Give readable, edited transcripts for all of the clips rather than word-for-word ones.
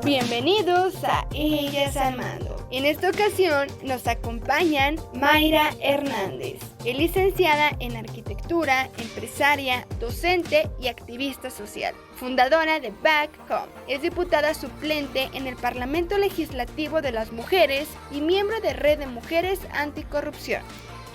Bienvenidos a Ellas al Mando. En esta ocasión nos acompañan Mayra Hernández. Es licenciada en arquitectura, empresaria, docente y activista social. Fundadora de Back Home. Es diputada suplente en el Parlamento Legislativo de las Mujeres y miembro de Red de Mujeres Anticorrupción.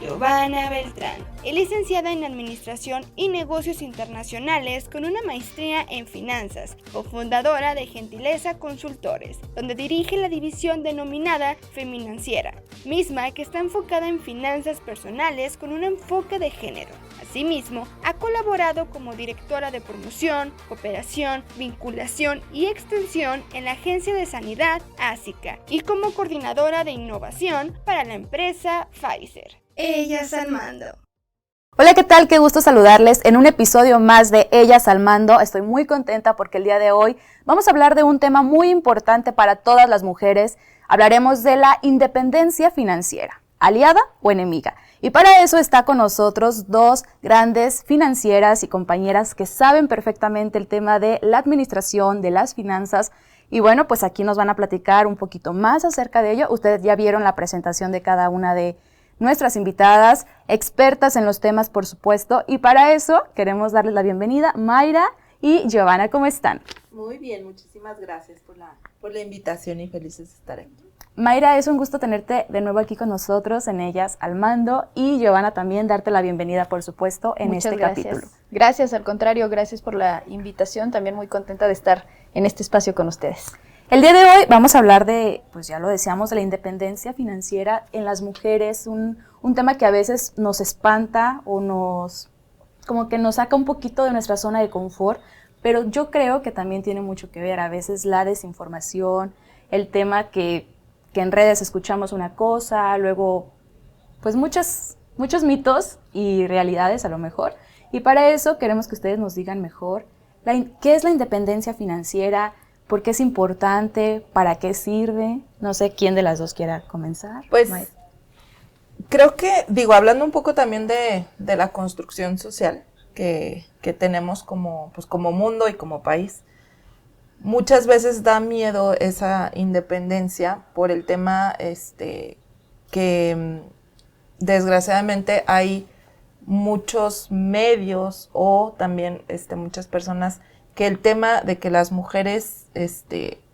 Giovanna Beltrán. Es licenciada en Administración y Negocios Internacionales con una maestría en Finanzas, cofundadora de Gentileza Consultores, donde dirige la división denominada Feminanciera, misma que está enfocada en finanzas personales con un enfoque de género. Asimismo, ha colaborado como directora de promoción, cooperación, vinculación y extensión en la Agencia de Sanidad ASICA y como coordinadora de innovación para la empresa Pfizer. Ellas al Mando. Hola, ¿qué tal? Qué gusto saludarles en un episodio más de Ellas al Mando. Estoy muy contenta porque el día de hoy vamos a hablar de un tema muy importante para todas las mujeres. Hablaremos de la independencia financiera, aliada o enemiga. Y para eso está con nosotros dos grandes financieras y compañeras que saben perfectamente el tema de la administración, de las finanzas. Y bueno, pues aquí nos van a platicar un poquito más acerca de ello. Ustedes ya vieron la presentación de cada una de nuestras invitadas, expertas en los temas, por supuesto, y para eso queremos darles la bienvenida, Mayra y Giovanna. ¿Cómo están? Muy bien, muchísimas gracias por la invitación y felices de estar aquí. Mayra, es un gusto tenerte de nuevo aquí con nosotros en Ellas al Mando, y Giovanna también darte la bienvenida, por supuesto, en Muchas este gracias. capítulo. Gracias, al contrario, gracias por la invitación, también muy contenta de estar en este espacio con ustedes. El día de hoy vamos a hablar de, pues ya lo decíamos, de la independencia financiera en las mujeres, un tema que a veces nos espanta o como que nos saca un poquito de nuestra zona de confort, pero yo creo que también tiene mucho que ver a veces la desinformación, el tema que en redes escuchamos una cosa, luego pues muchos mitos y realidades a lo mejor, y para eso queremos que ustedes nos digan mejor qué es la independencia financiera. ¿Por qué es importante? ¿Para qué sirve? No sé quién de las dos quiera comenzar. Pues creo que, hablando un poco también de la construcción social que tenemos como mundo y como país, muchas veces da miedo esa independencia por el tema que desgraciadamente hay muchos medios o también muchas personas que el tema de que las mujeres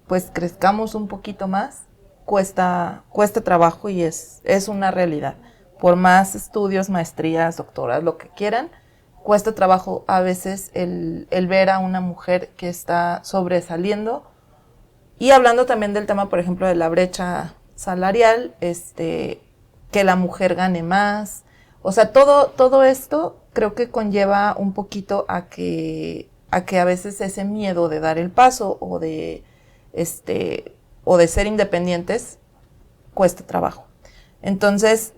pues crezcamos un poquito más cuesta trabajo y es una realidad. Por más estudios, maestrías, doctoras, lo que quieran, cuesta trabajo a veces el ver a una mujer que está sobresaliendo. Y hablando también del tema, por ejemplo, de la brecha salarial, que la mujer gane más. O sea, todo esto creo que conlleva un poquito a que a veces ese miedo de dar el paso o de ser independientes cuesta trabajo. Entonces,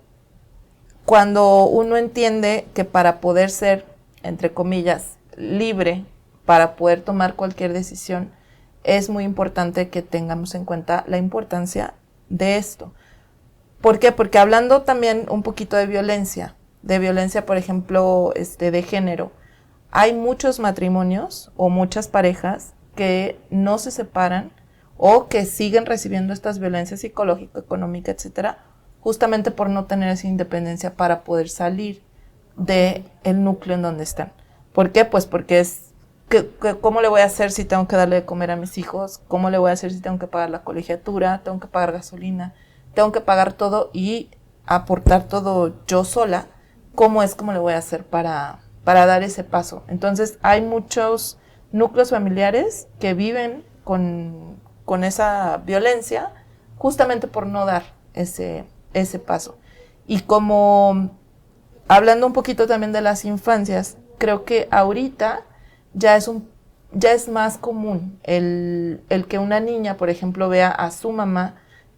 cuando uno entiende que para poder ser, entre comillas, libre, para poder tomar cualquier decisión, es muy importante que tengamos en cuenta la importancia de esto. ¿Por qué? Porque hablando también un poquito de violencia, por ejemplo, de género, hay muchos matrimonios o muchas parejas que no se separan o que siguen recibiendo estas violencias psicológica, económica, etcétera, justamente por no tener esa independencia para poder salir del núcleo en donde están. ¿Por qué? Pues porque ¿cómo le voy a hacer si tengo que darle de comer a mis hijos? ¿Cómo le voy a hacer si tengo que pagar la colegiatura? ¿Tengo que pagar gasolina? ¿Tengo que pagar todo y aportar todo yo sola? ¿Cómo le voy a hacer para dar ese paso? Entonces hay muchos núcleos familiares que viven con esa violencia justamente por no dar ese paso. Y como hablando un poquito también de las infancias, creo que ahorita ya es más común el que una niña, por ejemplo, vea a su mamá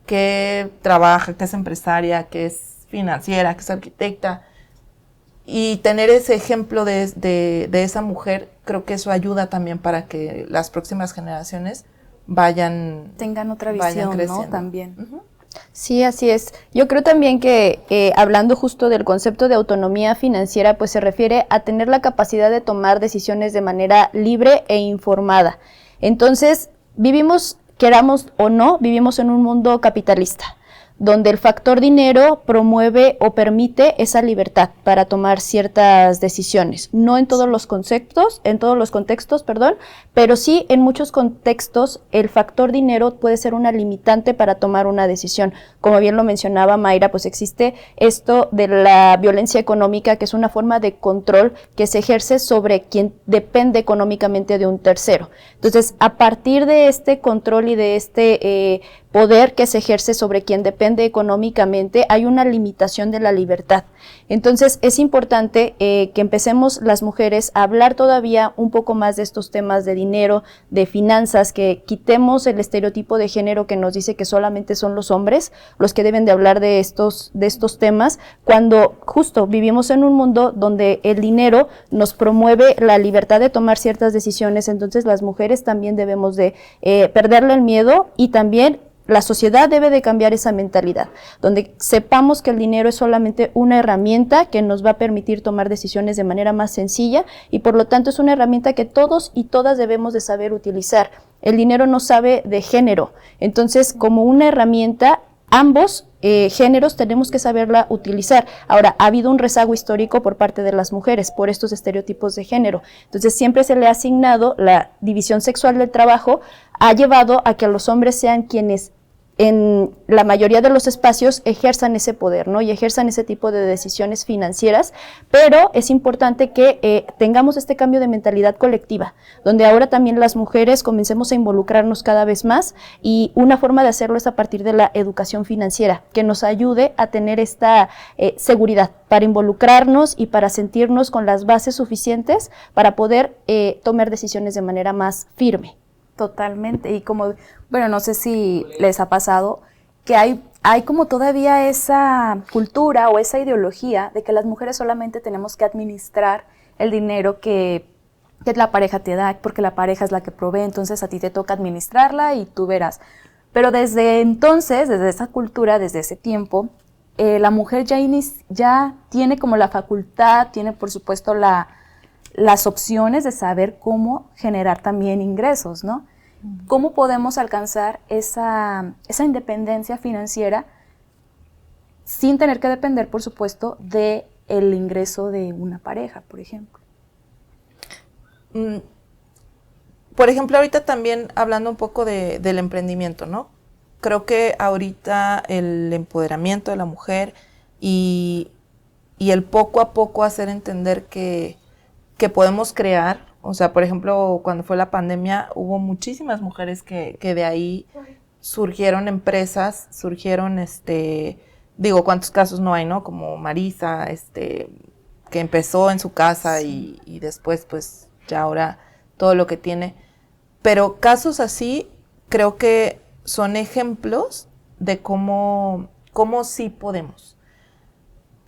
que trabaja, que es empresaria, que es financiera, que es arquitecta, y tener ese ejemplo de esa mujer, creo que eso ayuda también para que las próximas generaciones tengan otra visión, creciendo, ¿no? También. Uh-huh. Sí, así es. Yo creo también que hablando justo del concepto de autonomía financiera, pues se refiere a tener la capacidad de tomar decisiones de manera libre e informada. Entonces, vivimos queramos o no, vivimos en un mundo capitalista, donde el factor dinero promueve o permite esa libertad para tomar ciertas decisiones. No en todos los contextos, pero sí en muchos contextos el factor dinero puede ser una limitante para tomar una decisión. Como bien lo mencionaba Mayra, pues existe esto de la violencia económica, que es una forma de control que se ejerce sobre quien depende económicamente de un tercero. Entonces, a partir de este control y de este poder que se ejerce sobre quien depende económicamente, hay una limitación de la libertad. Entonces, es importante que empecemos las mujeres a hablar todavía un poco más de estos temas de dinero, de finanzas, que quitemos el estereotipo de género que nos dice que solamente son los hombres los que deben de hablar de estos temas, cuando justo vivimos en un mundo donde el dinero nos promueve la libertad de tomar ciertas decisiones. Entonces, las mujeres también debemos de perderle el miedo, y también la sociedad debe de cambiar esa mentalidad, donde sepamos que el dinero es solamente una herramienta que nos va a permitir tomar decisiones de manera más sencilla, y por lo tanto es una herramienta que todos y todas debemos de saber utilizar. El dinero no sabe de género, entonces como una herramienta, ambos géneros tenemos que saberla utilizar. Ahora, ha habido un rezago histórico por parte de las mujeres por estos estereotipos de género, entonces siempre se le ha asignado la división sexual del trabajo, ha llevado a que los hombres sean quienes en la mayoría de los espacios ejerzan ese poder, ¿no? Y ejerzan ese tipo de decisiones financieras, pero es importante que tengamos este cambio de mentalidad colectiva, donde ahora también las mujeres comencemos a involucrarnos cada vez más, y una forma de hacerlo es a partir de la educación financiera, que nos ayude a tener esta seguridad para involucrarnos y para sentirnos con las bases suficientes para poder tomar decisiones de manera más firme. Totalmente, y como, bueno, no sé si les ha pasado que hay como todavía esa cultura o esa ideología de que las mujeres solamente tenemos que administrar el dinero que la pareja te da, porque la pareja es la que provee, entonces a ti te toca administrarla y tú verás. Pero desde entonces, desde esa cultura, desde ese tiempo, la mujer ya tiene como la facultad, tiene por supuesto las opciones de saber cómo generar también ingresos, ¿no? ¿Cómo podemos alcanzar esa independencia financiera sin tener que depender, por supuesto, del ingreso de una pareja, por ejemplo? Por ejemplo, ahorita también hablando un poco del emprendimiento, ¿no? Creo que ahorita el empoderamiento de la mujer y el poco a poco hacer entender que podemos crear, o sea, por ejemplo, cuando fue la pandemia, hubo muchísimas mujeres que de ahí surgieron empresas, digo, cuántos casos no hay, ¿no? Como Marisa, que empezó en su casa y después, pues, ya ahora todo lo que tiene. Pero casos así, creo que son ejemplos de cómo sí podemos.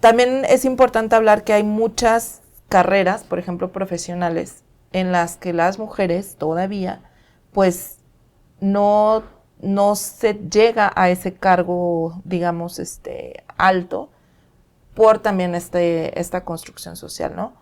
También es importante hablar que hay muchas carreras, por ejemplo, profesionales, en las que las mujeres todavía, pues, no se llega a ese cargo, digamos, alto, por también esta construcción social, ¿no?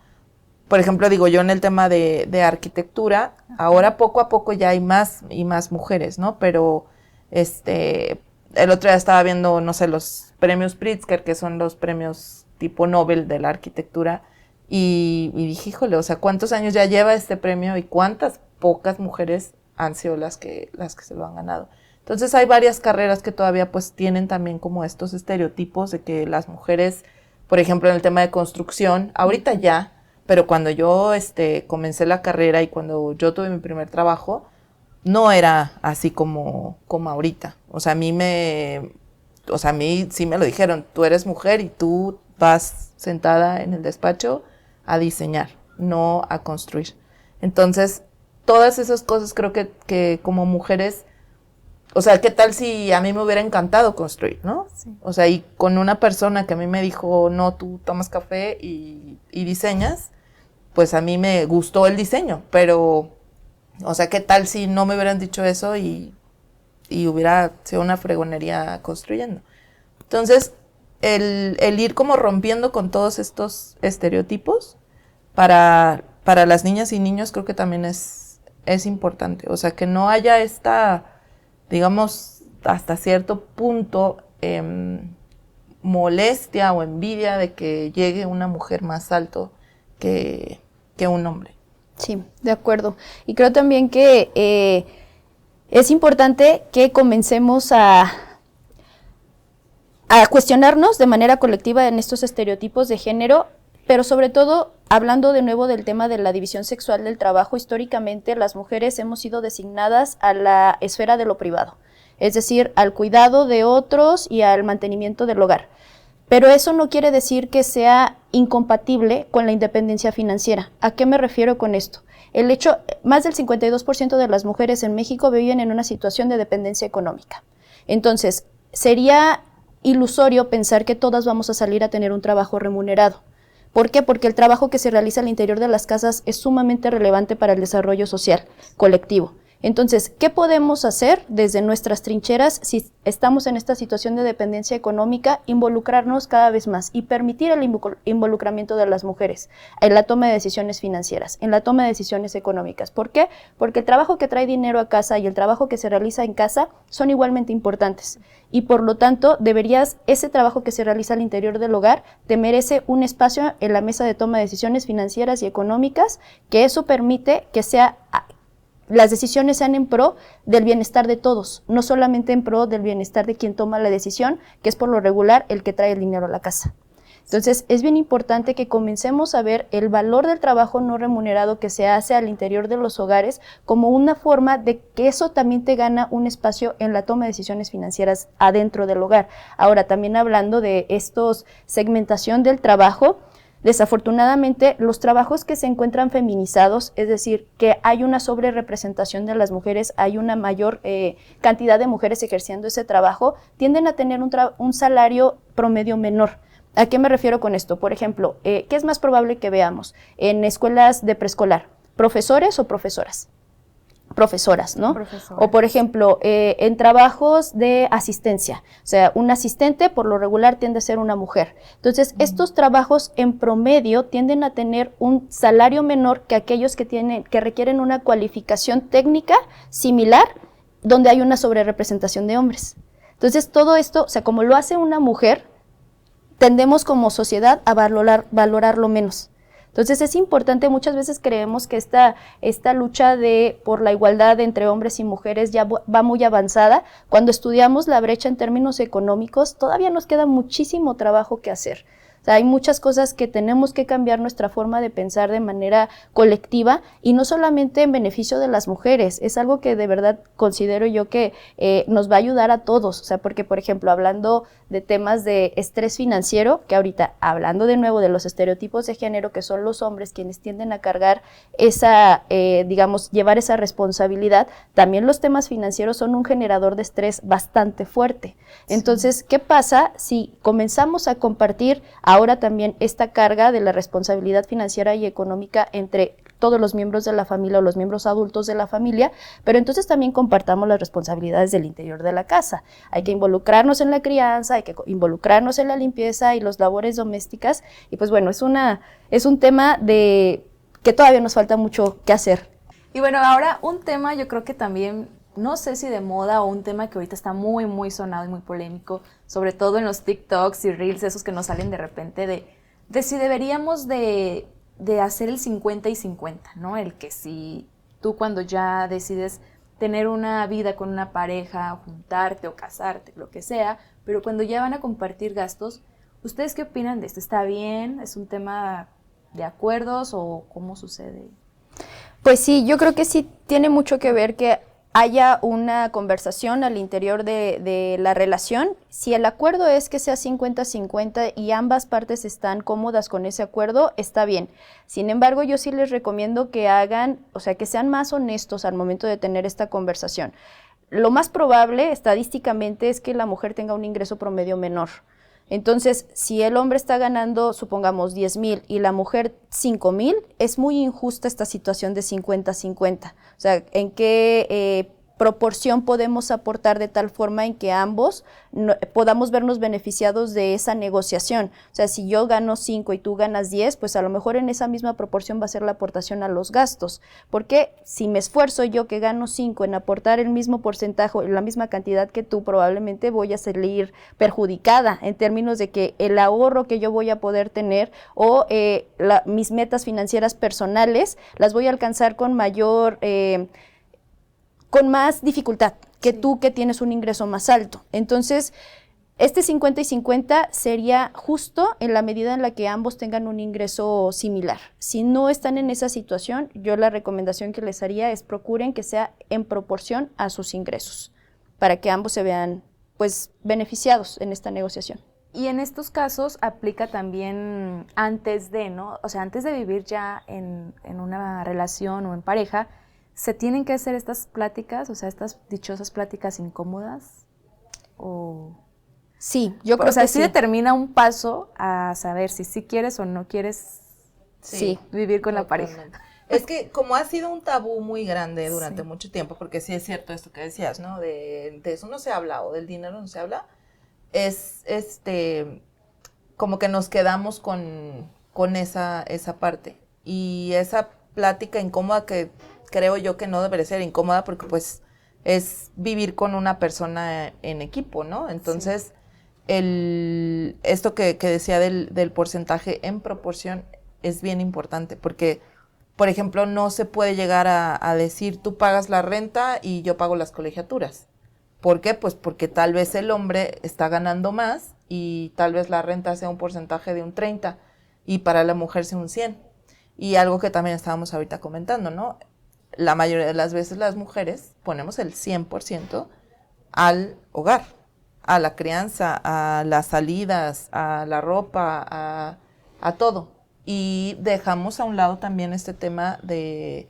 Por ejemplo, digo yo en el tema de arquitectura, ahora poco a poco ya hay más y más mujeres, ¿no? Pero, el otro día estaba viendo, no sé, los premios Pritzker, que son los premios tipo Nobel de la arquitectura, y dije, híjole, o sea, ¿cuántos años ya lleva este premio y cuántas pocas mujeres han sido las que se lo han ganado? Entonces hay varias carreras que todavía pues tienen también como estos estereotipos de que las mujeres, por ejemplo, en el tema de construcción, ahorita ya, pero cuando yo comencé la carrera y cuando yo tuve mi primer trabajo, no era así como ahorita. O sea, a mí sí me lo dijeron, tú eres mujer y tú vas sentada en el despacho a diseñar, no a construir. Entonces, todas esas cosas creo que como mujeres, o sea, ¿qué tal si a mí me hubiera encantado construir, ¿no? Sí. O sea, y con una persona que a mí me dijo, no, tú tomas café y diseñas, pues a mí me gustó el diseño, pero, o sea, ¿qué tal si no me hubieran dicho eso y hubiera sido una fregonería construyendo? Entonces, el ir como rompiendo con todos estos estereotipos para las niñas y niños creo que también es importante. O sea, que no haya esta digamos, hasta cierto punto, molestia o envidia de que llegue una mujer más alto que un hombre. Sí, de acuerdo. Y creo también que es importante que comencemos a cuestionarnos de manera colectiva en estos estereotipos de género, pero sobre todo, hablando de nuevo del tema de la división sexual del trabajo, históricamente las mujeres hemos sido designadas a la esfera de lo privado, es decir, al cuidado de otros y al mantenimiento del hogar. Pero eso no quiere decir que sea incompatible con la independencia financiera. ¿A qué me refiero con esto? El hecho, más del 52% de las mujeres en México viven en una situación de dependencia económica. Entonces, sería ilusorio pensar que todas vamos a salir a tener un trabajo remunerado. ¿Por qué? Porque el trabajo que se realiza al interior de las casas es sumamente relevante para el desarrollo social colectivo. Entonces, ¿qué podemos hacer desde nuestras trincheras si estamos en esta situación de dependencia económica? Involucrarnos cada vez más y permitir el involucramiento de las mujeres en la toma de decisiones financieras, en la toma de decisiones económicas. ¿Por qué? Porque el trabajo que trae dinero a casa y el trabajo que se realiza en casa son igualmente importantes. Y por lo tanto, ese trabajo que se realiza al interior del hogar te merece un espacio en la mesa de toma de decisiones financieras y económicas, que eso permite que las decisiones sean en pro del bienestar de todos, no solamente en pro del bienestar de quien toma la decisión, que es por lo regular el que trae el dinero a la casa. Entonces, es bien importante que comencemos a ver el valor del trabajo no remunerado que se hace al interior de los hogares como una forma de que eso también te gana un espacio en la toma de decisiones financieras adentro del hogar. Ahora, también hablando de estos segmentación del trabajo, desafortunadamente, los trabajos que se encuentran feminizados, es decir, que hay una sobrerepresentación de las mujeres, hay una mayor cantidad de mujeres ejerciendo ese trabajo, tienden a tener un salario promedio menor. ¿A qué me refiero con esto? Por ejemplo, ¿qué es más probable que veamos en escuelas de preescolar? ¿Profesores o profesoras? Profesoras, ¿no? Profesoras. O, por ejemplo, en trabajos de asistencia, o sea, un asistente por lo regular tiende a ser una mujer. Entonces, estos trabajos en promedio tienden a tener un salario menor que aquellos que requieren una cualificación técnica similar, donde hay una sobrerepresentación de hombres. Entonces, todo esto, o sea, como lo hace una mujer, tendemos como sociedad a valorarlo menos. Entonces es importante, muchas veces creemos que esta lucha por la igualdad entre hombres y mujeres ya va muy avanzada. Cuando estudiamos la brecha en términos económicos, todavía nos queda muchísimo trabajo que hacer. O sea, hay muchas cosas que tenemos que cambiar nuestra forma de pensar de manera colectiva y no solamente en beneficio de las mujeres, es algo que de verdad considero yo que nos va a ayudar a todos, o sea, porque por ejemplo, hablando de temas de estrés financiero, que ahorita hablando de nuevo de los estereotipos de género, que son los hombres quienes tienden a cargar llevar esa responsabilidad, también los temas financieros son un generador de estrés bastante fuerte. Entonces, ¿qué pasa si comenzamos a compartir ahora también esta carga de la responsabilidad financiera y económica entre todos los miembros de la familia o los miembros adultos de la familia, pero entonces también compartamos las responsabilidades del interior de la casa? Hay que involucrarnos en la crianza, hay que involucrarnos en la limpieza y las labores domésticas, y pues bueno, es un tema que todavía nos falta mucho que hacer. Y bueno, ahora un tema yo creo que también, no sé si de moda o un tema que ahorita está muy, muy sonado y muy polémico, sobre todo en los TikToks y Reels, esos que nos salen de repente, de si deberíamos de hacer el 50 y 50, ¿no? El que si tú cuando ya decides tener una vida con una pareja, juntarte o casarte, lo que sea, pero cuando ya van a compartir gastos, ¿ustedes qué opinan de esto? ¿Está bien? ¿Es un tema de acuerdos o cómo sucede? Pues sí, yo creo que sí tiene mucho que ver que haya una conversación al interior de la relación. Si el acuerdo es que sea 50-50 y ambas partes están cómodas con ese acuerdo, está bien. Sin embargo, yo sí les recomiendo que que sean más honestos al momento de tener esta conversación. Lo más probable, estadísticamente, es que la mujer tenga un ingreso promedio menor. Entonces, si el hombre está ganando, supongamos, 10,000 y la mujer 5,000, es muy injusta esta situación de 50-50. O sea, ¿en qué proporción podemos aportar de tal forma en que ambos podamos vernos beneficiados de esa negociación. O sea, si yo gano 5 y tú ganas 10, pues a lo mejor en esa misma proporción va a ser la aportación a los gastos. Porque si me esfuerzo yo que gano 5 en aportar el mismo porcentaje, la misma cantidad que tú, probablemente voy a salir perjudicada en términos de que el ahorro que yo voy a poder tener o mis metas financieras personales las voy a alcanzar con mayor... con más dificultad que tú que tienes un ingreso más alto. Entonces, este 50 y 50 sería justo en la medida en la que ambos tengan un ingreso similar. Si no están en esa situación, yo la recomendación que les haría es procuren que sea en proporción a sus ingresos, para que ambos se vean pues beneficiados en esta negociación. Y en estos casos aplica también antes de, ¿no? O sea, antes de vivir ya en una relación o en pareja, ¿se tienen que hacer estas pláticas, o sea, estas dichosas pláticas incómodas? O... Sí, yo creo o sea, que sí determina un paso a saber si sí quieres o no quieres vivir con la pareja. Es que como ha sido un tabú muy grande durante mucho tiempo, porque sí es cierto esto que decías, ¿no? De eso no se habla, o del dinero no se habla, es como que nos quedamos con esa parte. Y esa plática incómoda que creo yo que no debería ser incómoda, porque pues es vivir con una persona en equipo, ¿no? Entonces, esto que decía del porcentaje en proporción es bien importante, porque, por ejemplo, no se puede llegar a decir tú pagas la renta y yo pago las colegiaturas. ¿Por qué? Pues porque tal vez el hombre está ganando más y tal vez la renta sea un porcentaje de un 30 y para la mujer sea un 100. Y algo que también estábamos ahorita comentando, ¿no? La mayoría de las veces las mujeres ponemos el 100% al hogar, a la crianza, a las salidas, a la ropa, a todo. Y dejamos a un lado también este tema de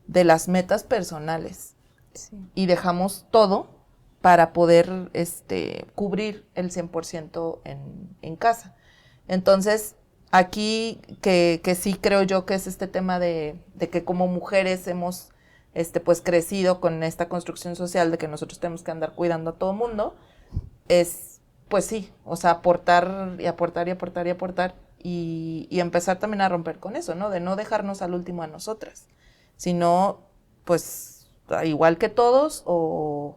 las metas personales. Sí. Y dejamos todo para poder cubrir el 100% en casa. Entonces, aquí que sí creo yo que es este tema de que como mujeres hemos pues crecido con esta construcción social de que nosotros tenemos que andar cuidando a todo mundo, es pues sí, o sea, aportar y aportar y aportar y aportar y empezar también a romper con eso, ¿no? De no dejarnos al último a nosotras, sino pues igual que todos o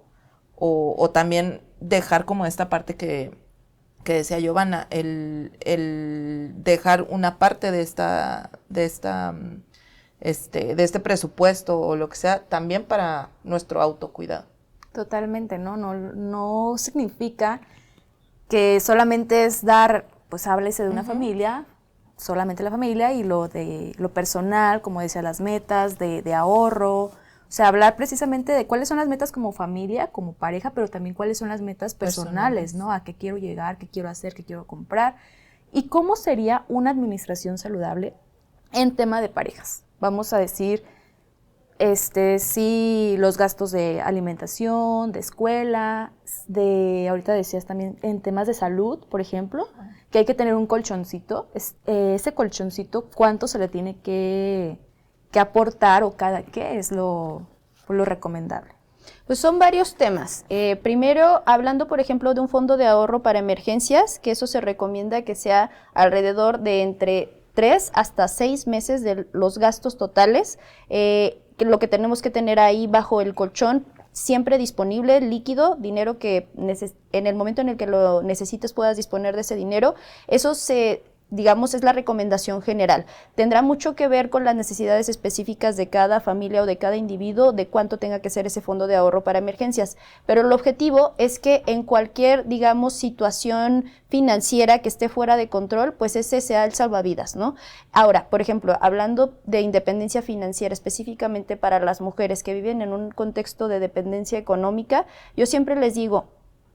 también dejar como esta parte que decía Giovanna, el dejar una parte de este presupuesto o lo que sea, también para nuestro autocuidado. Totalmente, ¿no? No significa que solamente es dar, pues háblese de una familia, solamente la familia, y lo personal, como decía, las metas de ahorro. O sea, hablar precisamente de cuáles son las metas como familia, como pareja, pero también cuáles son las metas personales, ¿no? A qué quiero llegar, qué quiero hacer, qué quiero comprar. Y cómo sería una administración saludable en tema de parejas. Vamos a decir, sí, los gastos de alimentación, de escuela, ahorita decías también en temas de salud, por ejemplo, que hay que tener un colchoncito. Ese colchoncito, ¿cuánto se le tiene que aportar o qué es lo recomendable? Pues son varios temas. Primero, hablando, por ejemplo, de un fondo de ahorro para emergencias, que eso se recomienda que sea alrededor de entre 3 hasta 6 meses de los gastos totales, que lo que tenemos que tener ahí bajo el colchón, siempre disponible, líquido, dinero que en el momento en el que lo necesites puedas disponer de ese dinero. Eso digamos, es la recomendación general. Tendrá mucho que ver con las necesidades específicas de cada familia o de cada individuo, de cuánto tenga que ser ese fondo de ahorro para emergencias. Pero el objetivo es que en cualquier, digamos, situación financiera que esté fuera de control, pues ese sea el salvavidas, ¿no? Ahora, por ejemplo, hablando de independencia financiera específicamente para las mujeres que viven en un contexto de dependencia económica, yo siempre les digo,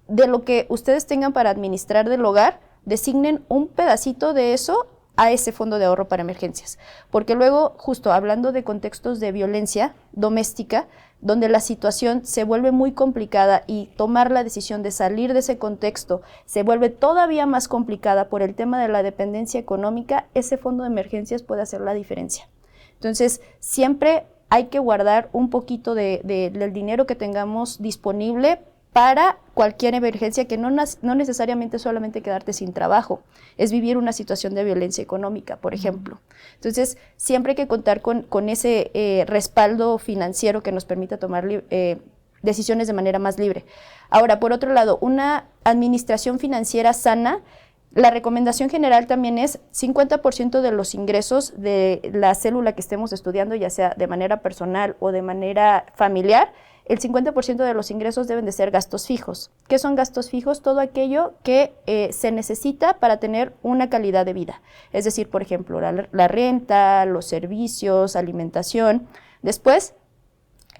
de lo que ustedes tengan para administrar del hogar, designen un pedacito de eso a ese fondo de ahorro para emergencias, porque luego, justo hablando de contextos de violencia doméstica, donde la situación se vuelve muy complicada y tomar la decisión de salir de ese contexto se vuelve todavía más complicada por el tema de la dependencia económica, ese fondo de emergencias puede hacer la diferencia. Entonces, siempre hay que guardar un poquito del dinero que tengamos disponible para cualquier emergencia, que no necesariamente solamente quedarte sin trabajo, es vivir una situación de violencia económica, por ejemplo. Entonces, siempre hay que contar con ese respaldo financiero que nos permita tomar decisiones de manera más libre. Ahora, por otro lado, una administración financiera sana, la recomendación general también es 50% de los ingresos de la célula que estemos estudiando, ya sea de manera personal o de manera familiar, el 50% de los ingresos deben de ser gastos fijos. ¿Qué son gastos fijos? Todo aquello que se necesita para tener una calidad de vida. Es decir, por ejemplo, la renta, los servicios, alimentación. Después,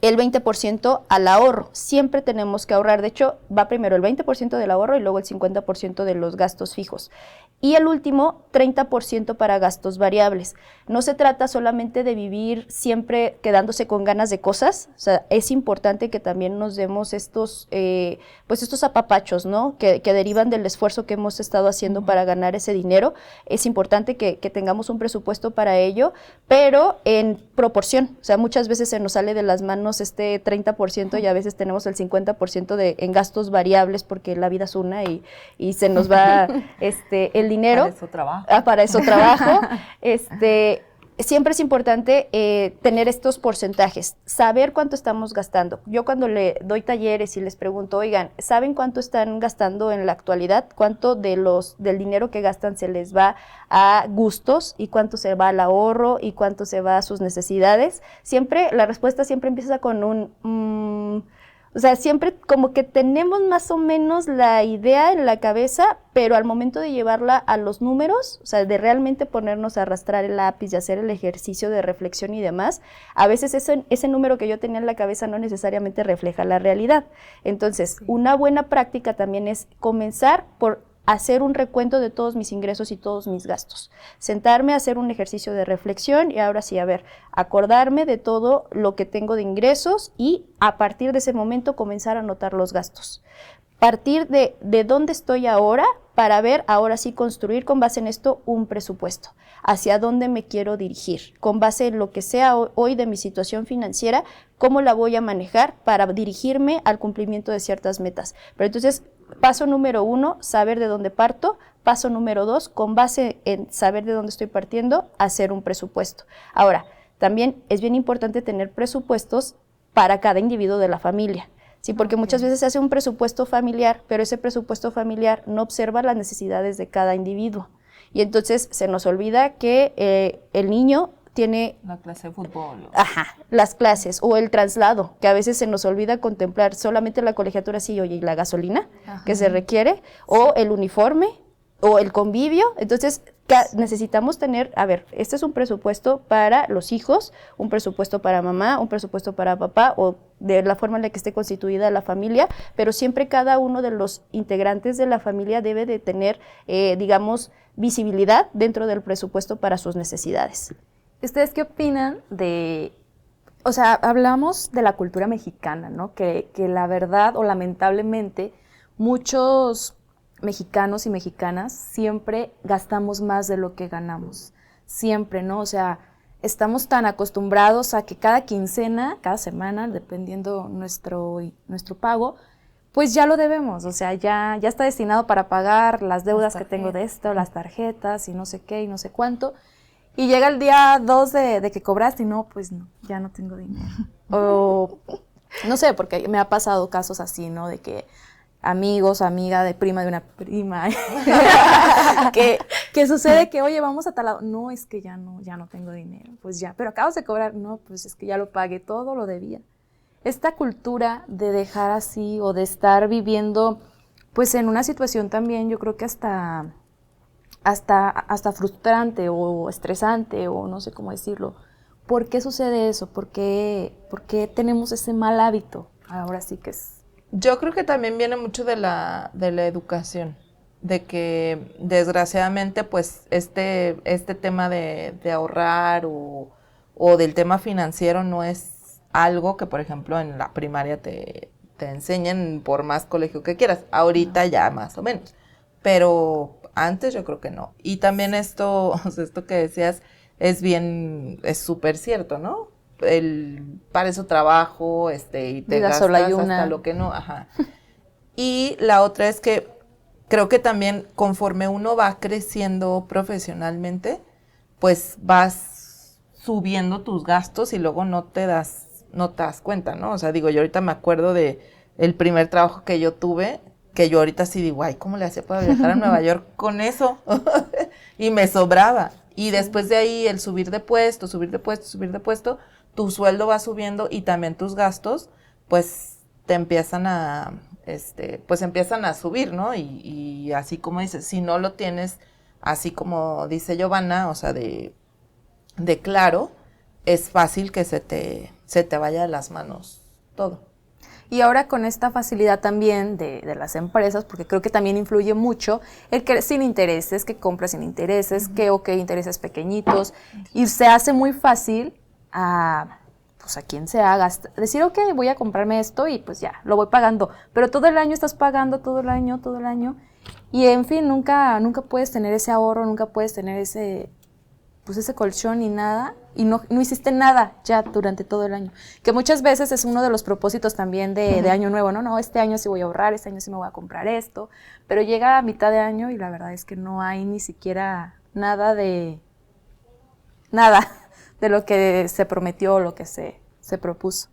el 20% al ahorro. Siempre tenemos que ahorrar. De hecho, va primero el 20% del ahorro y luego el 50% de los gastos fijos. Y el último, 30% para gastos variables. No se trata solamente de vivir siempre quedándose con ganas de cosas. O sea, es importante que también nos demos estos apapachos, ¿no? Que derivan del esfuerzo que hemos estado haciendo para ganar ese dinero. Es importante que tengamos un presupuesto para ello, pero en proporción. O sea, muchas veces se nos sale de las manos este 30% y a veces tenemos el 50% en gastos variables porque la vida es una y se nos va el dinero. Para eso trabajo. Para eso trabajo. Siempre es importante tener estos porcentajes, saber cuánto estamos gastando. Yo cuando le doy talleres y les pregunto, oigan, ¿saben cuánto están gastando en la actualidad? ¿Cuánto del dinero que gastan se les va a gustos y cuánto se va al ahorro y cuánto se va a sus necesidades? La respuesta siempre empieza con un... O sea, siempre como que tenemos más o menos la idea en la cabeza, pero al momento de llevarla a los números, o sea, de realmente ponernos a arrastrar el lápiz y hacer el ejercicio de reflexión y demás, a veces ese número que yo tenía en la cabeza no necesariamente refleja la realidad. Entonces, una buena práctica también es comenzar por hacer un recuento de todos mis ingresos y todos mis gastos. Sentarme a hacer un ejercicio de reflexión y ahora sí, acordarme de todo lo que tengo de ingresos y a partir de ese momento comenzar a anotar los gastos. Partir de dónde estoy ahora para ver, ahora sí, construir con base en esto un presupuesto. Hacia dónde me quiero dirigir. Con base en lo que sea hoy de mi situación financiera, cómo la voy a manejar para dirigirme al cumplimiento de ciertas metas. Pero entonces, paso número 1, saber de dónde parto. Paso número 2, con base en saber de dónde estoy partiendo, hacer un presupuesto. Ahora, también es bien importante tener presupuestos para cada individuo de la familia. Sí, porque muchas veces se hace un presupuesto familiar, pero ese presupuesto familiar no observa las necesidades de cada individuo. Y entonces se nos olvida que el niño tiene... La clase de fútbol. Las clases o el traslado, que a veces se nos olvida contemplar solamente la colegiatura, sí, oye, y la gasolina que se requiere, o el uniforme, o el convivio. Entonces, necesitamos tener, este es un presupuesto para los hijos, un presupuesto para mamá, un presupuesto para papá, o de la forma en la que esté constituida la familia, pero siempre cada uno de los integrantes de la familia debe de tener, visibilidad dentro del presupuesto para sus necesidades. ¿Ustedes qué opinan o sea, hablamos de la cultura mexicana, ¿no? Que la verdad, o lamentablemente, muchos mexicanos y mexicanas siempre gastamos más de lo que ganamos, siempre, ¿no? O sea, estamos tan acostumbrados a que cada quincena, cada semana, dependiendo nuestro pago, pues ya lo debemos, o sea, ya está destinado para pagar las deudas que tengo de esto, las tarjetas y no sé qué y no sé cuánto, y llega el día 2 de que cobraste y no, pues no, ya no tengo dinero. O, no sé, porque me ha pasado casos así, ¿no? De que amigos, amiga de prima de una prima, que sucede que, oye, vamos a tal lado, no, es que ya no tengo dinero, pues ya, pero acabas de cobrar, no, pues es que ya lo pagué, todo lo debía. Esta cultura de dejar así o de estar viviendo, pues en una situación también, yo creo que hasta frustrante o estresante o no sé cómo decirlo. ¿Por qué sucede eso? ¿Por qué tenemos ese mal hábito? Ahora sí que es... Yo creo que también viene mucho de la educación, de que desgraciadamente pues este tema de ahorrar o del tema financiero no es algo que, por ejemplo, en la primaria te enseñan por más colegio que quieras. Ahorita ya más o menos, pero antes yo creo que no. Y también esto que decías es súper cierto, ¿no? para eso trabajo, y te Vida gastas sola y una. hasta lo que no, ajá. Y la otra es que creo que también conforme uno va creciendo profesionalmente, pues vas subiendo tus gastos y luego no te das cuenta, ¿no? O sea, digo, yo ahorita me acuerdo de el primer trabajo que yo tuve, que yo ahorita sí digo, ay, ¿cómo le hacía para viajar a Nueva York con eso? Y me sobraba. Y después de ahí el subir de puesto, tu sueldo va subiendo y también tus gastos, pues te empiezan a, pues empiezan a subir, ¿no? Y así como dices, si no lo tienes, así como dice Giovanna, o sea, de claro, es fácil que se te vaya de las manos todo. Y ahora con esta facilidad también de las empresas, porque creo que también influye mucho el que sin intereses, que compras sin intereses, que intereses pequeñitos, y se hace muy fácil a quien sea decir, ok, voy a comprarme esto y pues ya, lo voy pagando, pero todo el año estás pagando, todo el año, y en fin, nunca puedes tener ese ahorro, nunca puedes tener ese colchón ni nada, y no hiciste nada ya durante todo el año, que muchas veces es uno de los propósitos también de año nuevo, no, este año sí voy a ahorrar, este año sí me voy a comprar esto, pero llega a mitad de año y la verdad es que no hay ni siquiera nada de lo que se prometió o lo que se propuso.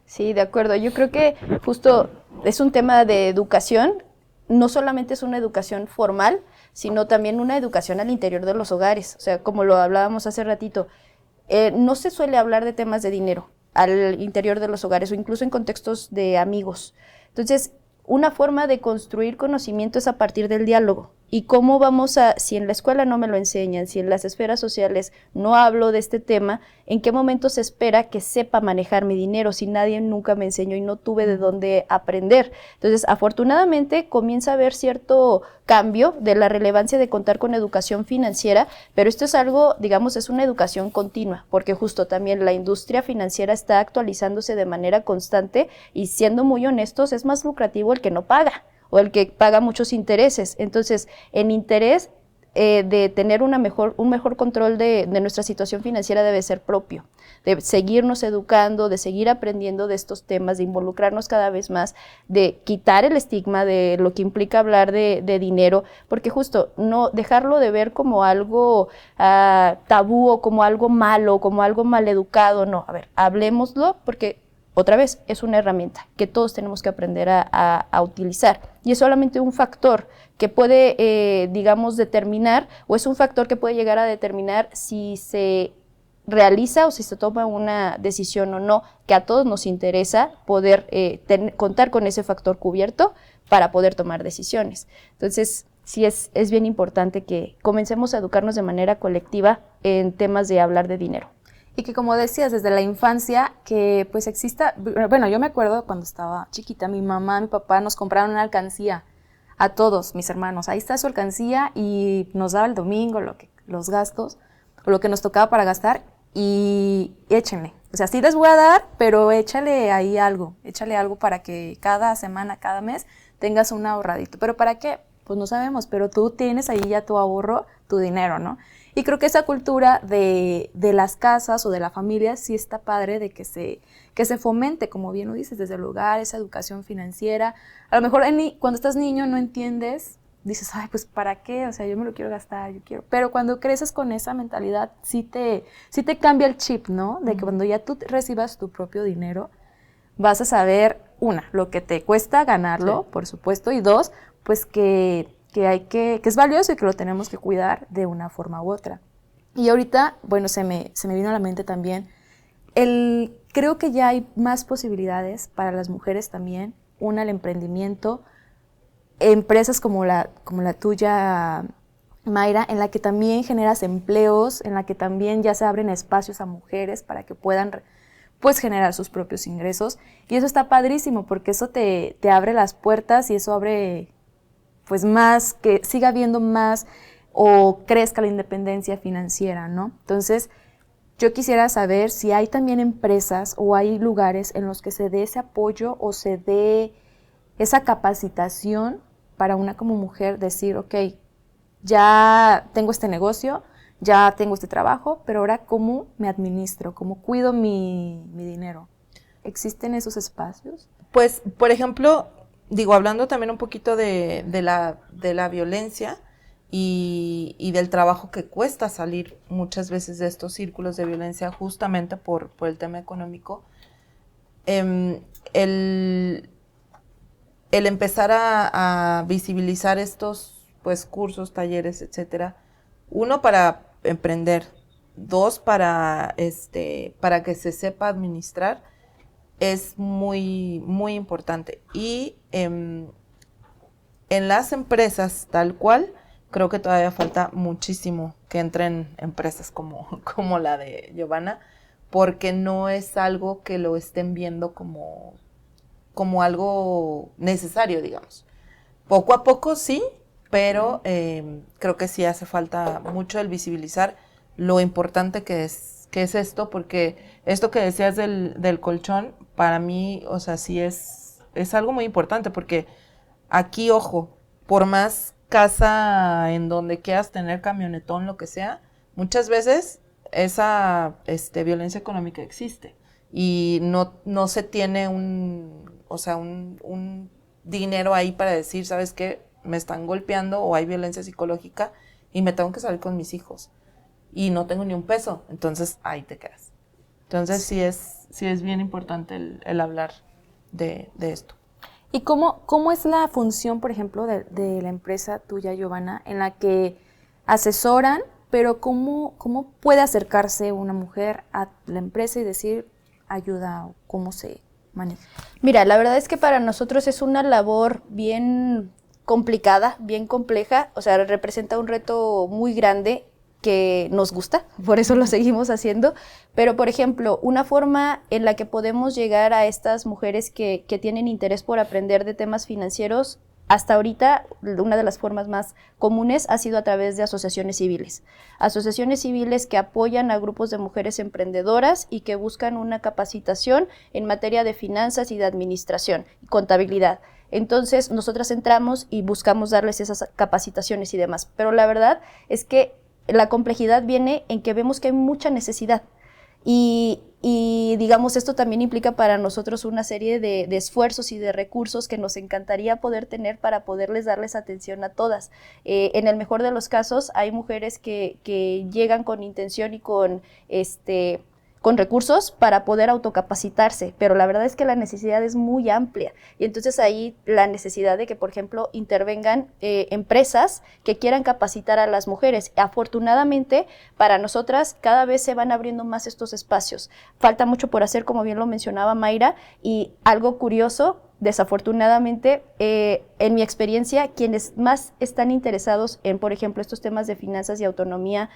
Sí, de acuerdo. Yo creo que justo es un tema de educación. No solamente es una educación formal, sino también una educación al interior de los hogares. O sea, como lo hablábamos hace ratito, no se suele hablar de temas de dinero al interior de los hogares o incluso en contextos de amigos. Entonces, una forma de construir conocimiento es a partir del diálogo. ¿Y cómo si en la escuela no me lo enseñan, si en las esferas sociales no hablo de este tema, en qué momento se espera que sepa manejar mi dinero si nadie nunca me enseñó y no tuve de dónde aprender? Entonces, afortunadamente, comienza a haber cierto cambio de la relevancia de contar con educación financiera, pero esto es algo, digamos, es una educación continua, porque justo también la industria financiera está actualizándose de manera constante y, siendo muy honestos, es más lucrativo el que no paga o el que paga muchos intereses. Entonces, en interés de tener un mejor control de nuestra situación financiera debe ser propio, de seguirnos educando, de seguir aprendiendo de estos temas, de involucrarnos cada vez más, de quitar el estigma de lo que implica hablar de dinero, porque justo no dejarlo de ver como algo tabú o como algo malo, como algo maleducado, no, a ver, hablemoslo porque otra vez, es una herramienta que todos tenemos que aprender a utilizar. Y es solamente un factor que puede, digamos, determinar, o es un factor que puede llegar a determinar si se realiza o si se toma una decisión o no, que a todos nos interesa poder contar con ese factor cubierto para poder tomar decisiones. Entonces, sí es bien importante que comencemos a educarnos de manera colectiva en temas de hablar de dinero. Y que, como decías, desde la infancia, que pues exista, bueno, yo me acuerdo cuando estaba chiquita, mi mamá, mi papá nos compraron una alcancía a todos mis hermanos. Ahí está su alcancía y nos daba el domingo los gastos, o lo que nos tocaba para gastar, y échenle. O sea, sí les voy a dar, pero échale algo para que cada semana, cada mes tengas un ahorradito. ¿Pero para qué? Pues no sabemos, pero tú tienes ahí ya tu ahorro, tu dinero, ¿no? Y creo que esa cultura de las casas o de la familia sí está padre de que se fomente, como bien lo dices, desde el hogar, esa educación financiera. A lo mejor cuando estás niño no entiendes, dices, ay, pues ¿para qué? O sea, yo me lo quiero gastar, yo quiero. Pero cuando creces con esa mentalidad, sí te cambia el chip, ¿no? De que cuando ya tú recibas tu propio dinero, vas a saber, una, lo que te cuesta ganarlo, sí, por supuesto, y dos, pues que es valioso y que lo tenemos que cuidar de una forma u otra. Y ahorita, bueno, se me vino a la mente también, creo que ya hay más posibilidades para las mujeres también, el emprendimiento, empresas como la tuya, Mayra, en la que también generas empleos, en la que también ya se abren espacios a mujeres para que puedan pues generar sus propios ingresos, y eso está padrísimo porque eso te abre las puertas y eso abre pues más, que siga habiendo más o crezca la independencia financiera, ¿no? Entonces, yo quisiera saber si hay también empresas o hay lugares en los que se dé ese apoyo o se dé esa capacitación para una como mujer decir, ok, ya tengo este negocio, ya tengo este trabajo, pero ahora ¿cómo me administro? ¿Cómo cuido mi dinero? ¿Existen esos espacios? Pues, por ejemplo, digo, hablando también un poquito de la violencia y del trabajo que cuesta salir muchas veces de estos círculos de violencia justamente por el tema económico, el empezar a visibilizar estos pues cursos, talleres, etcétera, uno para emprender, dos para que se sepa administrar, es muy, muy importante. Y en las empresas tal cual, creo que todavía falta muchísimo que entren empresas como la de Giovanna, porque no es algo que lo estén viendo como algo necesario, digamos. Poco a poco sí, pero creo que sí hace falta mucho el visibilizar lo importante que es esto, porque esto que decías del colchón, para mí, o sea, sí es algo muy importante, porque aquí, ojo, por más casa en donde quieras tener camionetón, lo que sea, muchas veces esa violencia económica existe y no se tiene un dinero ahí para decir, ¿sabes qué? Me están golpeando o hay violencia psicológica y me tengo que salir con mis hijos y no tengo ni un peso, entonces ahí te quedas. Entonces sí es bien importante el hablar de esto. ¿Y cómo es la función, por ejemplo, de la empresa tuya, Giovanna, en la que asesoran, pero cómo puede acercarse una mujer a la empresa y decir ayuda o cómo se maneja? Mira, la verdad es que para nosotros es una labor bien complicada, bien compleja, o sea, representa un reto muy grande que nos gusta, por eso lo seguimos haciendo, pero por ejemplo, una forma en la que podemos llegar a estas mujeres que tienen interés por aprender de temas financieros, hasta ahorita una de las formas más comunes ha sido a través de asociaciones civiles que apoyan a grupos de mujeres emprendedoras y que buscan una capacitación en materia de finanzas y de administración y contabilidad. Entonces nosotras entramos y buscamos darles esas capacitaciones y demás, pero la verdad es que la complejidad viene en que vemos que hay mucha necesidad y digamos, esto también implica para nosotros una serie de esfuerzos y de recursos que nos encantaría poder tener para poderles darles atención a todas. En el mejor de los casos hay mujeres que llegan con intención y con recursos para poder autocapacitarse, pero la verdad es que la necesidad es muy amplia y entonces ahí la necesidad de que, por ejemplo, intervengan empresas que quieran capacitar a las mujeres. Afortunadamente, para nosotras cada vez se van abriendo más estos espacios. Falta mucho por hacer, como bien lo mencionaba Mayra, y algo curioso, desafortunadamente, en mi experiencia, quienes más están interesados en, por ejemplo, estos temas de finanzas y autonomía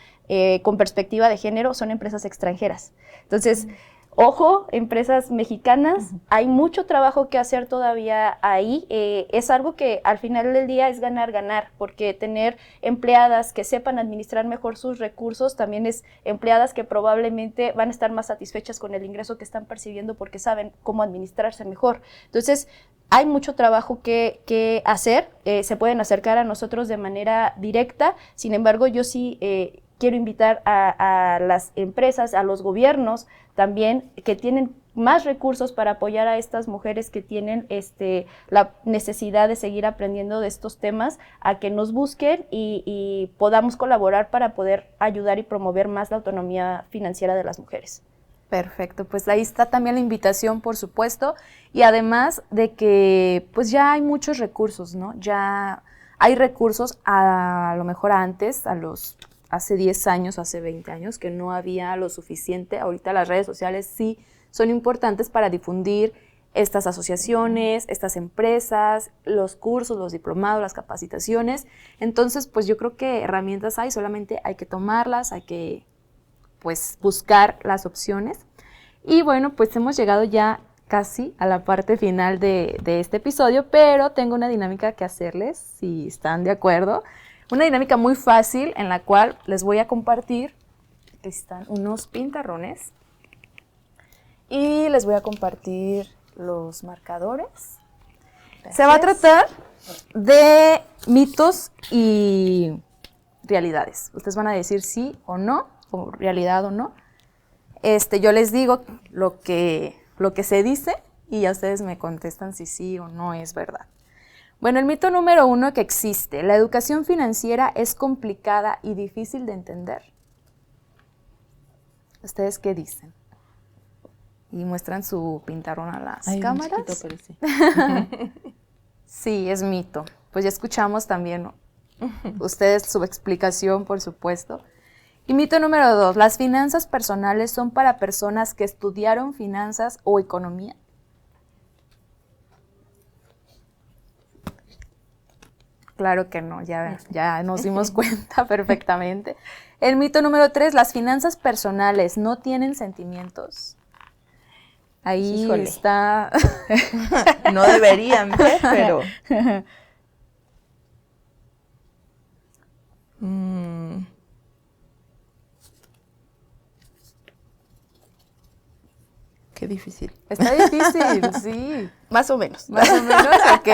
con perspectiva de género son empresas extranjeras. Entonces, ojo, empresas mexicanas, hay mucho trabajo que hacer todavía ahí. Es algo que al final del día es ganar, porque tener empleadas que sepan administrar mejor sus recursos también es empleadas que probablemente van a estar más satisfechas con el ingreso que están percibiendo porque saben cómo administrarse mejor. Entonces, hay mucho trabajo que hacer, se pueden acercar a nosotros de manera directa, sin embargo, yo sí quiero invitar a las empresas, a los gobiernos también, que tienen más recursos para apoyar a estas mujeres que tienen la necesidad de seguir aprendiendo de estos temas, a que nos busquen y podamos colaborar para poder ayudar y promover más la autonomía financiera de las mujeres. Perfecto, pues ahí está también la invitación, por supuesto, y además de que pues ya hay muchos recursos, ¿no? Ya hay recursos a lo mejor antes, hace 10 años, hace 20 años, que no había lo suficiente. Ahorita las redes sociales sí son importantes para difundir estas asociaciones, estas empresas, los cursos, los diplomados, las capacitaciones. Entonces, pues yo creo que herramientas hay, solamente hay que tomarlas, hay que pues buscar las opciones. Y bueno, pues hemos llegado ya casi a la parte final de este episodio, pero tengo una dinámica que hacerles, si están de acuerdo. Una dinámica muy fácil en la cual les voy a compartir, están unos pintarrones y les voy a compartir los marcadores. Gracias. Se va a tratar de mitos y realidades. Ustedes van a decir sí o no, o realidad o no. Yo les digo lo que se dice y ya ustedes me contestan si sí o no es verdad. Bueno, el mito número 1 que existe: la educación financiera es complicada y difícil de entender. ¿Ustedes qué dicen? Y muestran su pintarón a las cámaras. Un chiquito, pero sí. Sí, es mito. Pues ya escuchamos también ustedes su explicación, por supuesto. Y mito número 2, ¿las finanzas personales son para personas que estudiaron finanzas o economía? Claro que no, ya nos dimos cuenta perfectamente. El mito número 3, ¿las finanzas personales no tienen sentimientos? Ahí Híjole. está. No deberían ver, pero... Qué difícil. Está difícil, sí. Más o menos. Más o menos, ok.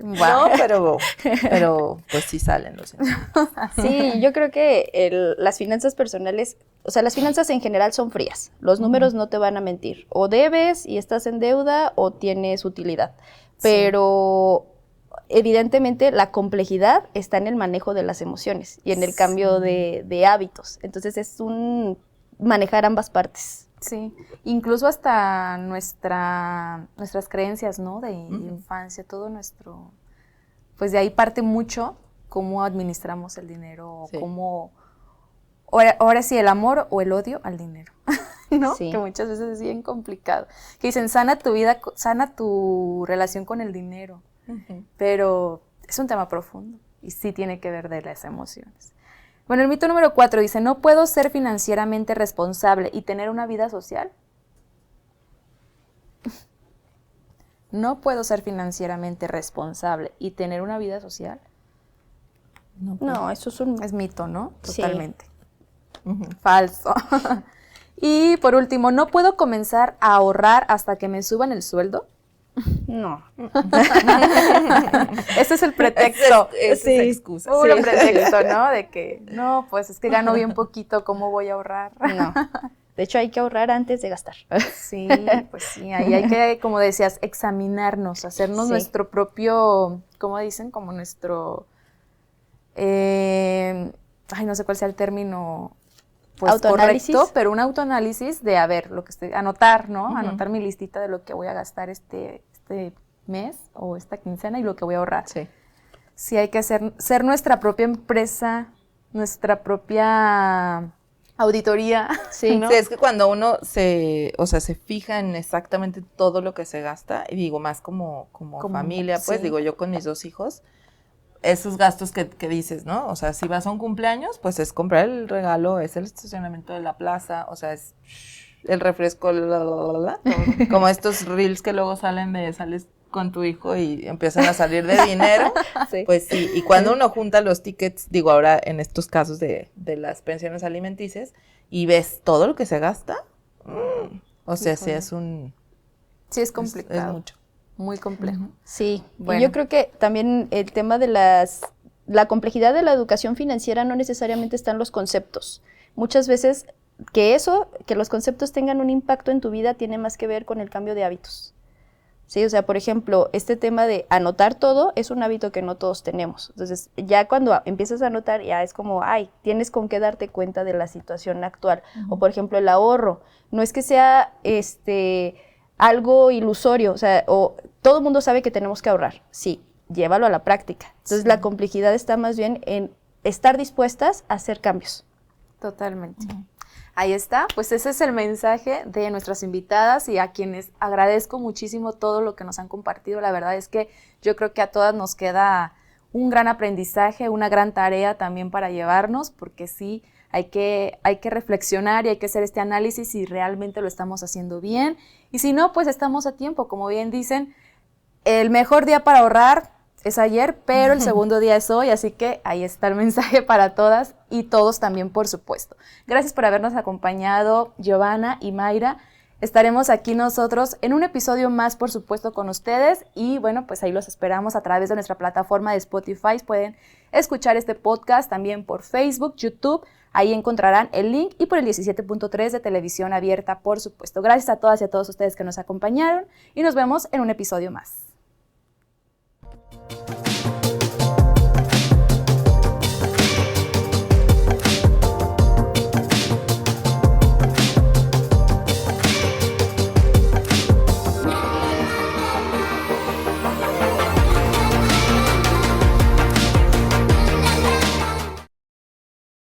No, pero pues sí salen los sentimientos. Sí, yo creo que las finanzas personales, o sea, las finanzas en general son frías. Los números no te van a mentir. O debes y estás en deuda o tienes utilidad. Pero evidentemente la complejidad está en el manejo de las emociones y en el cambio de hábitos. Entonces es manejar ambas partes. Sí, incluso hasta nuestras creencias, ¿no? De infancia, todo nuestro... Pues de ahí parte mucho cómo administramos el dinero, Sí. cómo... Ahora sí, el amor o el odio al dinero, ¿no? Sí. Que muchas veces es bien complicado. Que dicen, sana tu vida, sana tu relación con el dinero, pero es un tema profundo y sí tiene que ver de las emociones. Bueno, el mito número 4 dice, ¿no puedo ser financieramente responsable y tener una vida social? ¿No puedo ser financieramente responsable y tener una vida social? No, eso es mito, ¿no? Sí. Totalmente. Falso. Y por último, ¿no puedo comenzar a ahorrar hasta que me suban el sueldo? No. Ese es el pretexto. Esa es excusa. Puro Sí. pretexto, ¿no? De que, no, pues es que gano bien poquito, ¿cómo voy a ahorrar? No. De hecho, hay que ahorrar antes de gastar. Sí, pues sí, ahí hay que, como decías, examinarnos, hacernos Sí. nuestro propio, ¿cómo dicen? Como nuestro, no sé cuál sea el término, pues Autoanálisis. correcto, pero un autoanálisis de, a ver, lo que estoy, anotar, ¿no? Ujú. Anotar mi listita de lo que voy a gastar este mes o esta quincena y lo que voy a ahorrar. Sí. Sí, hay que ser nuestra propia empresa, nuestra propia auditoría. Sí. ¿no? Sí, es que cuando uno se fija en exactamente todo lo que se gasta, y digo, más como familia, pues, sí. digo, yo con mis 2 hijos, esos gastos que dices, ¿no? O sea, si vas a un cumpleaños, pues es comprar el regalo, es el estacionamiento de la plaza, o sea, es el refresco, como estos reels que luego sales con tu hijo y empiezan a salir de dinero, Sí. pues sí, y cuando uno junta los tickets, digo, ahora en estos casos de las pensiones alimenticias, y ves todo lo que se gasta, o sea, sí es Sí, es complicado. es mucho. Muy complejo. Sí, Bueno. y yo creo que también el tema de la complejidad de la educación financiera no necesariamente está en los conceptos. Muchas veces que los conceptos tengan un impacto en tu vida tiene más que ver con el cambio de hábitos. Sí, o sea, por ejemplo, este tema de anotar todo es un hábito que no todos tenemos. Entonces, ya cuando empiezas a anotar, ya es como, tienes con qué darte cuenta de la situación actual. O, por ejemplo, el ahorro. No es que sea algo ilusorio, o sea, todo el mundo sabe que tenemos que ahorrar. Sí, llévalo a la práctica. Entonces, la complejidad está más bien en estar dispuestas a hacer cambios. Totalmente. Ahí está, pues ese es el mensaje de nuestras invitadas y a quienes agradezco muchísimo todo lo que nos han compartido. La verdad es que yo creo que a todas nos queda un gran aprendizaje, una gran tarea también para llevarnos, porque sí, hay que reflexionar y hay que hacer este análisis si realmente lo estamos haciendo bien. Y si no, pues estamos a tiempo. Como bien dicen, el mejor día para ahorrar es ayer, pero el segundo día es hoy, así que ahí está el mensaje para todas y todos también, por supuesto. Gracias por habernos acompañado, Giovanna y Mayra. Estaremos aquí nosotros en un episodio más, por supuesto, con ustedes. Y bueno, pues ahí los esperamos a través de nuestra plataforma de Spotify. Pueden escuchar este podcast también por Facebook, YouTube. Ahí encontrarán el link y por el 17.3 de Televisión Abierta, por supuesto. Gracias a todas y a todos ustedes que nos acompañaron y nos vemos en un episodio más.